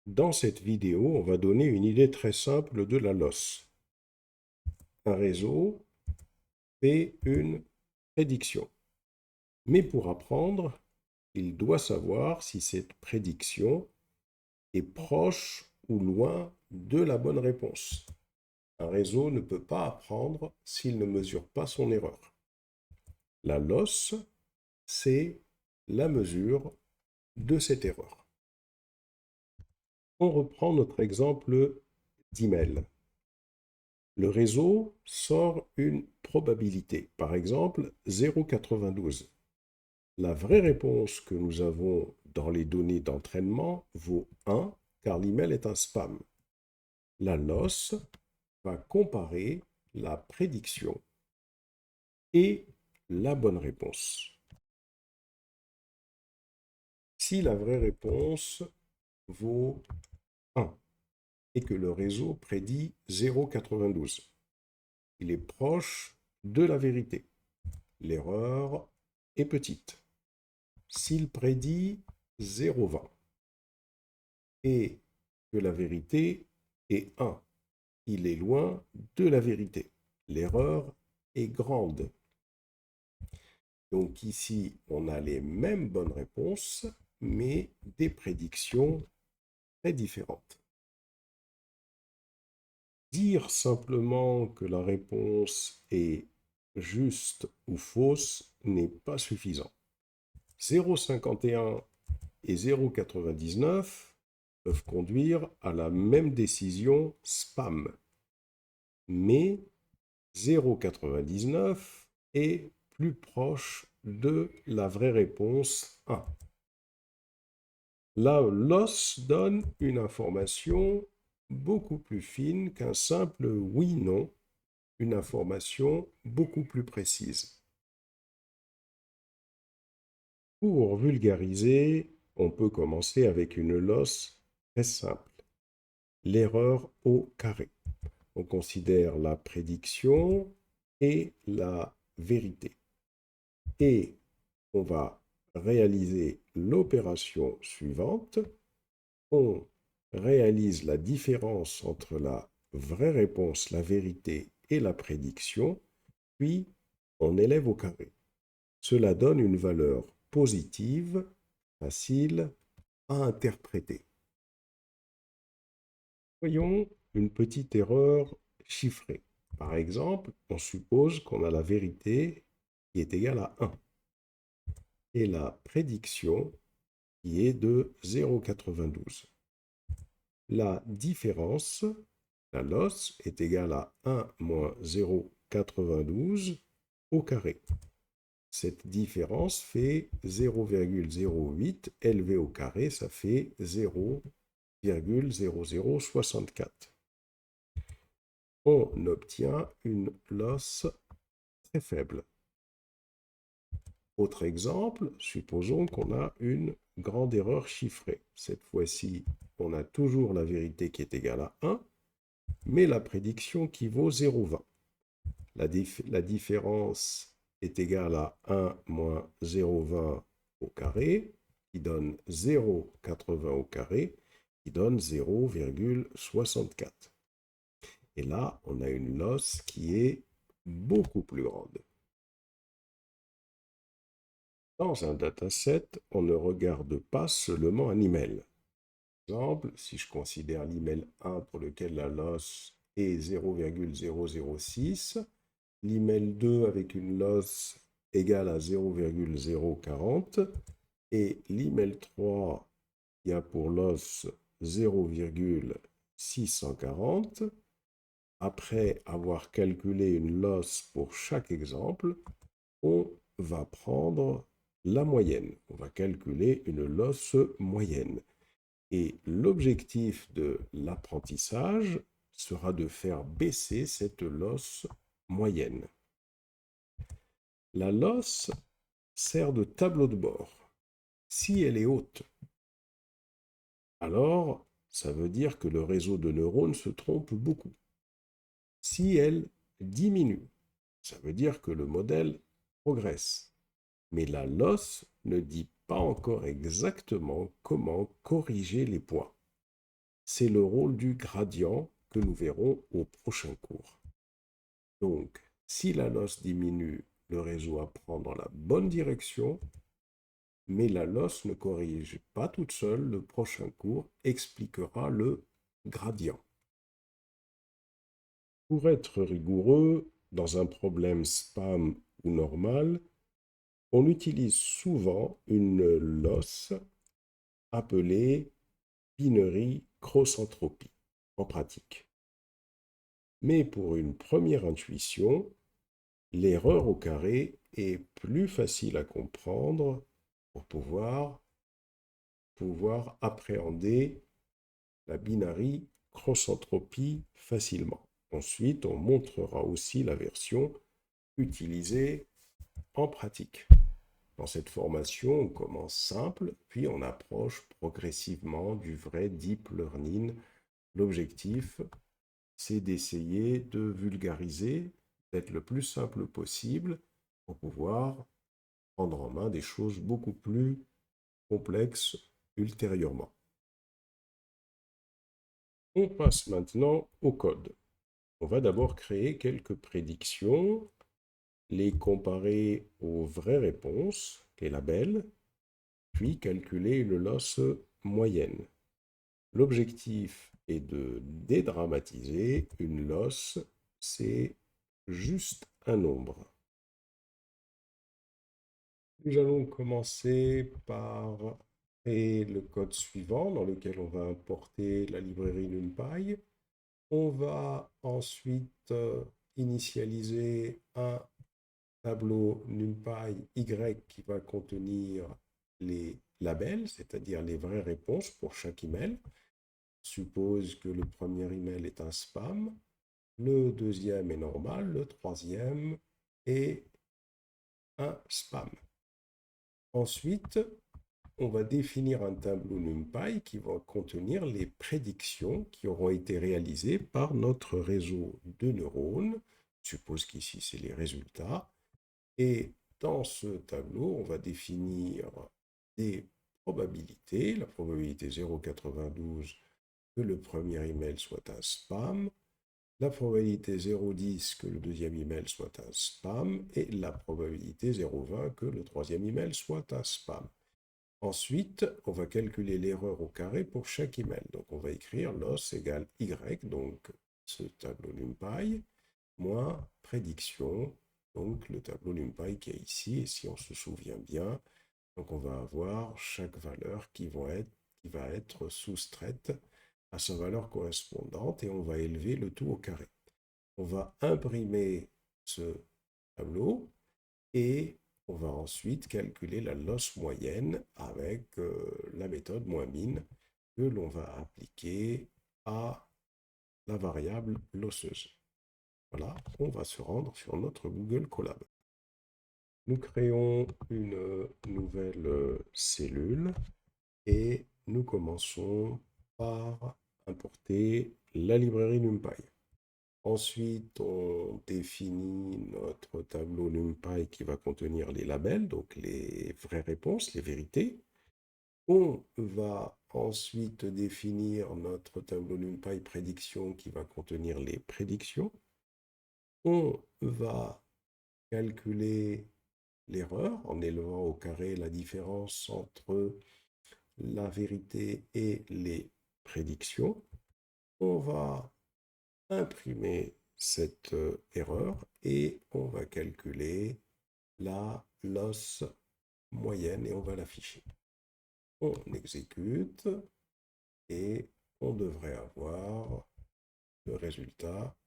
Dans cette vidéo, on va donner une idée très simple de la loss. Un réseau fait une prédiction. Mais pour apprendre, il doit savoir si cette prédiction est proche ou loin de la bonne réponse. Un réseau ne peut pas apprendre s'il ne mesure pas son erreur. La loss, c'est la mesure de cette erreur. On reprend notre exemple d'email. Le réseau sort une probabilité, par exemple 0,92. La vraie réponse que nous avons dans les données d'entraînement vaut 1, car l'email est un spam. La loss va comparer la prédiction et la bonne réponse. Si la vraie réponse vaut 1 et que le réseau prédit 0,92, il est proche de la vérité. L'erreur est petite. S'il prédit 0,20 et que la vérité est 1, il est loin de la vérité. L'erreur est grande. Donc ici, on a les mêmes bonnes réponses, mais des prédictions très différentes. Dire simplement que la réponse est juste ou fausse n'est pas suffisant. 0,51 et 0,99 peuvent conduire à la même décision spam. Mais 0,99 est plus proche de la vraie réponse 1. La loss donne une information beaucoup plus fine qu'un simple oui-non, une information beaucoup plus précise. Pour vulgariser, on peut commencer avec une loss très simple. L'erreur au carré. On considère la prédiction et la vérité. Et on va réaliser l'opération suivante. On réalise la différence entre la vraie réponse, la vérité et la prédiction, puis on élève au carré. Cela donne une valeur positive, facile à interpréter. Voyons une petite erreur chiffrée. Par exemple, on suppose qu'on a la vérité qui est égale à 1 et la prédiction qui est de 0,92. La différence, la loss, est égale à 1 moins 0,92 au carré. Cette différence fait 0,08 élevé au carré, ça fait 0,0064. On obtient une loss très faible. Autre exemple, supposons qu'on a une grande erreur chiffrée. Cette fois-ci, on a toujours la vérité qui est égale à 1, mais la prédiction qui vaut 0,20. La différence est égale à 1 moins 0,20 au carré, qui donne 0,80 au carré, qui donne 0,64. Et là, on a une loss qui est beaucoup plus grande. Dans un dataset, on ne regarde pas seulement un email. Par exemple, si je considère l'email 1 pour lequel la loss est 0,006, l'email 2 avec une loss égale à 0,040 et l'email 3 qui a pour loss 0,640. Après avoir calculé une loss pour chaque exemple, on va prendre la moyenne. On va calculer une loss moyenne. Et l'objectif de l'apprentissage sera de faire baisser cette loss moyenne. La loss sert de tableau de bord. Si elle est haute, alors ça veut dire que le réseau de neurones se trompe beaucoup. Si elle diminue, ça veut dire que le modèle progresse. Mais la loss ne dit pas encore exactement comment corriger les points. c'est le rôle du gradient que nous verrons au prochain cours. Donc, si la losse diminue, le réseau apprend dans la bonne direction, mais la losse ne corrige pas toute seule. Le prochain cours expliquera le gradient. Pour être rigoureux, dans un problème spam ou normal, on utilise souvent une losse appelée binary cross-entropie en pratique. Mais pour une première intuition, l'erreur au carré est plus facile à comprendre pour pouvoir appréhender la binary cross-entropie facilement. Ensuite, on montrera aussi la version utilisée en pratique. Dans cette formation, on commence simple, puis on approche progressivement du vrai deep learning. L'objectif, c'est d'essayer de vulgariser, d'être le plus simple possible pour pouvoir prendre en main des choses beaucoup plus complexes ultérieurement. On passe maintenant au code. On va d'abord créer quelques prédictions, les comparer aux vraies réponses, les labels, puis calculer une losse moyenne. L'objectif est de dédramatiser une losse, c'est juste un nombre. Nous allons commencer par créer le code suivant dans lequel on va importer la librairie NumPy. On va ensuite initialiser un tableau NumPy Y qui va contenir les labels, c'est-à-dire les vraies réponses pour chaque email. Suppose que le premier email est un spam, le deuxième est normal, le troisième est un spam. Ensuite, on va définir un tableau NumPy qui va contenir les prédictions qui auront été réalisées par notre réseau de neurones. Suppose qu'ici, c'est les résultats. Et dans ce tableau, on va définir des probabilités. La probabilité 0,92 que le premier email soit un spam, la probabilité 0,10 que le deuxième email soit un spam et la probabilité 0,20 que le troisième email soit un spam. Ensuite, on va calculer l'erreur au carré pour chaque email. Donc, on va écrire loss égale y, donc ce tableau NumPy, moins prédiction, donc le tableau NumPy qui est ici. Et si on se souvient bien, donc on va avoir chaque valeur qui va être soustraite à sa valeur correspondante et on va élever le tout au carré. On va imprimer ce tableau et on va ensuite calculer la losse moyenne avec la méthode -min que l'on va appliquer à la variable losseuse. Voilà, on va se rendre sur notre Google Colab. Nous créons une nouvelle cellule et nous commençons par importer la librairie NumPy. Ensuite, on définit notre tableau NumPy qui va contenir les labels, donc les vraies réponses, les vérités. On va ensuite définir notre tableau NumPy prédiction qui va contenir les prédictions. On va calculer l'erreur en élevant au carré la différence entre la vérité et les prédictions. On va imprimer cette erreur et on va calculer la losse moyenne et on va l'afficher. On exécute et on devrait avoir le résultat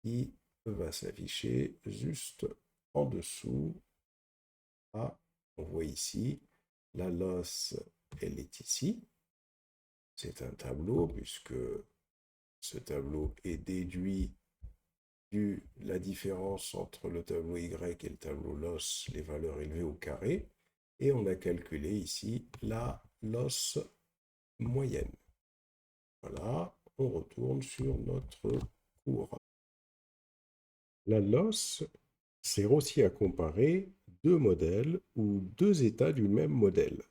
qui va s'afficher juste en dessous. Ah, on voit ici, la losse, elle est ici. C'est un tableau puisque ce tableau est déduit de la différence entre le tableau Y et le tableau loss, les valeurs élevées au carré. Et on a calculé ici la losse moyenne. Voilà, on retourne sur notre cours. La losse sert aussi à comparer deux modèles ou deux états du même modèle.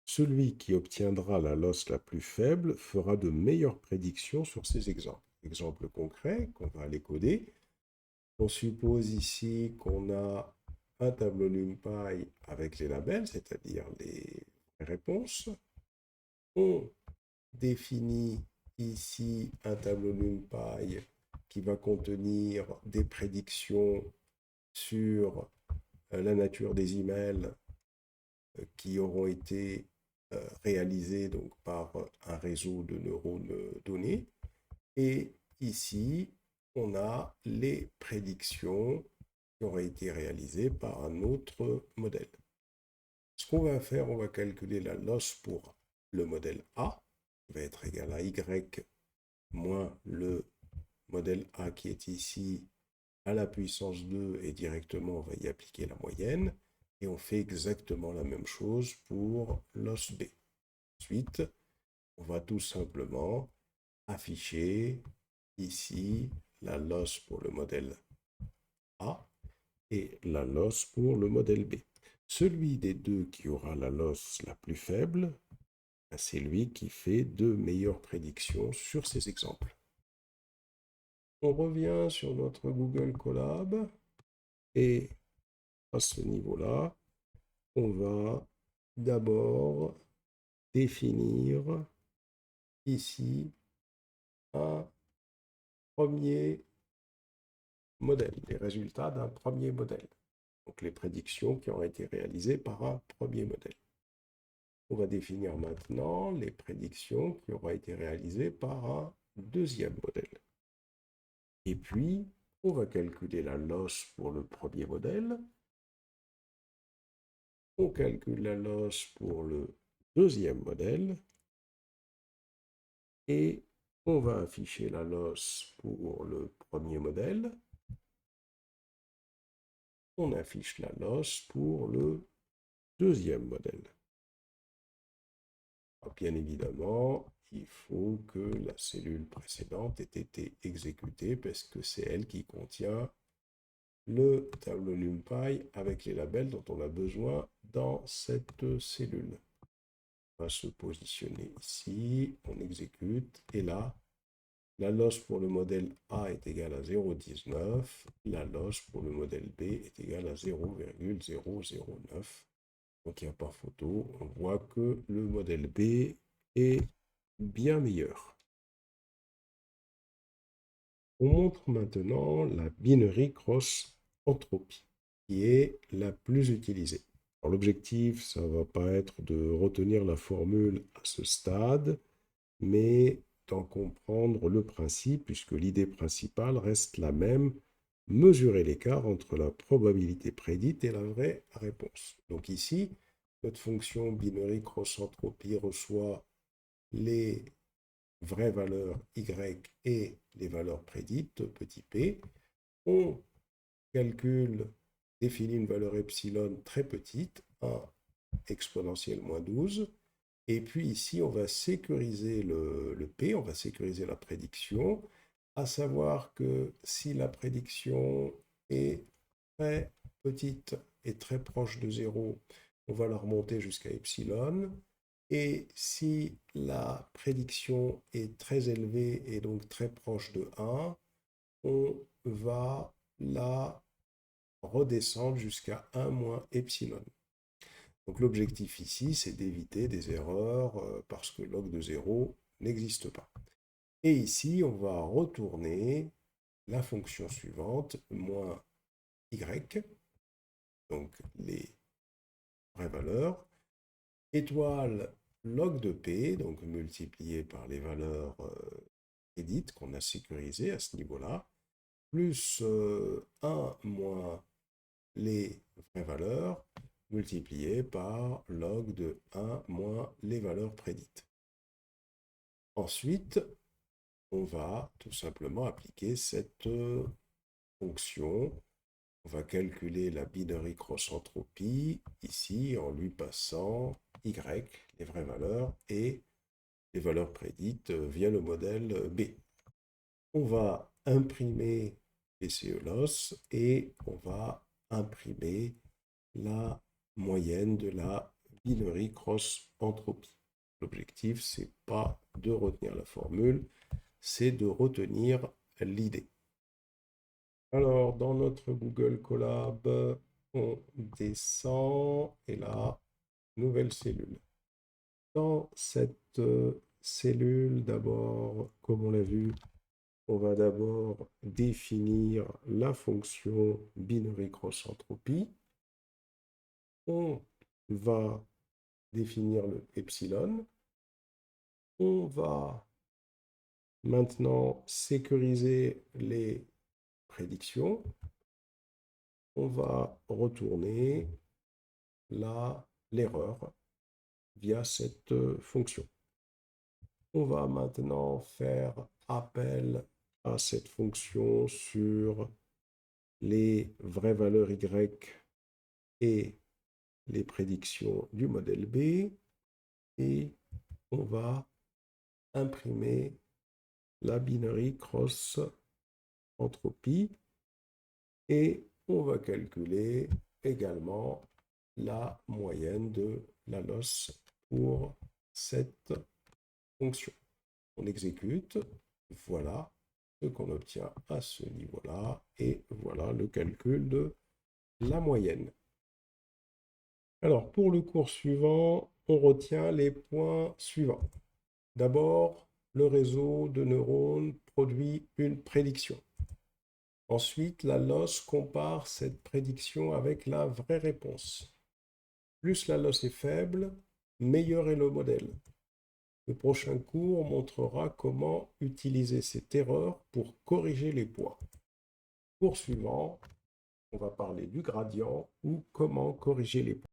Celui qui obtiendra la loss la plus faible fera de meilleures prédictions sur ces exemples. Exemple concret qu'on va aller coder. On suppose ici qu'on a un tableau NumPy avec les labels, c'est-à-dire les réponses. On définit ici un tableau NumPy qui va contenir des prédictions sur la nature des emails qui auront été réalisés donc, par un réseau de neurones donnés. Et ici, on a les prédictions qui auraient été réalisées par un autre modèle. Ce qu'on va faire, on va calculer la loss pour le modèle A, qui va être égal à Y moins le modèle A qui est ici à la puissance 2 et directement on va y appliquer la moyenne. Et on fait exactement la même chose pour loss B. Ensuite, on va tout simplement afficher ici la loss pour le modèle A et la loss pour le modèle B. Celui des deux qui aura la loss la plus faible, c'est lui qui fait de meilleures prédictions sur ces exemples. On revient sur notre Google Colab et à ce niveau-là, on va d'abord définir ici un premier modèle, les résultats d'un premier modèle. Donc les prédictions qui ont été réalisées par un premier modèle. On va définir maintenant les prédictions qui auront été réalisées par un deuxième modèle. Et puis, on va calculer la loss pour le premier modèle. On calcule la loss pour le deuxième modèle. Et on va afficher la loss pour le premier modèle. On affiche la loss pour le deuxième modèle. Alors, bien évidemment, il faut que la cellule précédente ait été exécutée parce que c'est elle qui contient le tableau NumPy avec les labels dont on a besoin dans cette cellule. On va se positionner ici, on exécute, et là, la loss pour le modèle A est égale à 0,19, la loss pour le modèle B est égale à 0,009. Donc il n'y a pas photo, on voit que le modèle B est bien meilleur. On montre maintenant la binary cross entropie, qui est la plus utilisée. L'objectif, ça ne va pas être de retenir la formule à ce stade, mais d'en comprendre le principe, puisque l'idée principale reste la même, mesurer l'écart entre la probabilité prédite et la vraie réponse. Donc ici, notre fonction binary cross entropie reçoit les vraies valeurs y et les valeurs prédites, petit p. On calcule, définit une valeur epsilon très petite, 1 exponentielle moins 12. Et puis ici, on va sécuriser le P, on va sécuriser la prédiction, à savoir que si la prédiction est très petite et très proche de 0, on va la remonter jusqu'à epsilon. Et si la prédiction est très élevée et donc très proche de 1, on va la redescendre jusqu'à 1 moins epsilon. Donc l'objectif ici, c'est d'éviter des erreurs parce que log de 0 n'existe pas. Et ici, on va retourner la fonction suivante, moins y, donc les vraies valeurs, étoile log de p, donc multiplié par les valeurs prédites qu'on a sécurisées à ce niveau-là, plus 1 moins les vraies valeurs, multiplié par log de 1 moins les valeurs prédites. Ensuite, on va tout simplement appliquer cette fonction. On va calculer la binary cross entropie ici en lui passant y, les vraies valeurs, et les valeurs prédites via le modèle B. On va imprimer PCE loss et on va imprimer la moyenne de la binary cross entropie. L'objectif, c'est pas de retenir la formule, c'est de retenir l'idée. Alors, dans notre Google Colab, on descend, et là, nouvelle cellule. Dans cette cellule, d'abord, comme on l'a vu, on va d'abord définir la fonction binary cross entropie. On va définir le epsilon. On va maintenant sécuriser les prédictions. On va retourner l'erreur via cette fonction. On va maintenant faire appel à cette fonction sur les vraies valeurs Y et les prédictions du modèle B, et on va imprimer la binary cross entropie, et on va calculer également la moyenne de la loss pour cette fonction. On exécute, voilà ce qu'on obtient à ce niveau-là, et voilà le calcul de la moyenne. Alors, pour le cours suivant, on retient les points suivants. D'abord, le réseau de neurones produit une prédiction. Ensuite, la loss compare cette prédiction avec la vraie réponse. Plus la loss est faible, meilleur est le modèle. Le prochain cours montrera comment utiliser cette erreur pour corriger les poids. Cours suivant, on va parler du gradient ou comment corriger les poids.